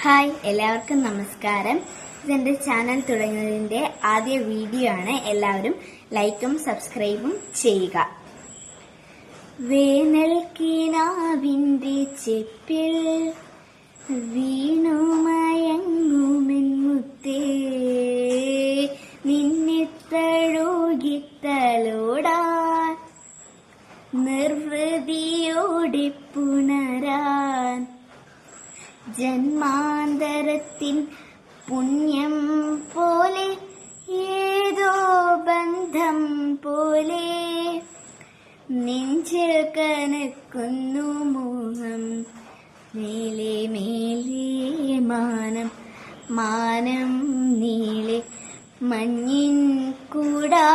Hi, എല്ലാവർക്കും നമസ്കാരം. ഇതെന്റെ ചാനൽ തുടങ്ങുന്നതിന്റെ ആദ്യ വീഡിയോ ആണ്. എല്ലാവരും ലൈക്കും സബ്സ്ക്രൈബും ചെയ്യുക. വേനൽക്കിനാവിന്റെ ചെപ്പിൽ വീണുമയങ്ങുമെൻ മുത്തേ, നിന്നെ തഴുകിത്തലോടാൻ നിർവൃതിയോടെ പുണരാൻ ജന്മാന്തരത്തിൻ പുണ്യം പോലെ ഏതോ ബന്ധം പോലെ നെഞ്ചിൽ കനക്കുന്നു മോഹം. മേലെ മേലെ മാനം നീളെ മഞ്ഞിൻ കൂടാ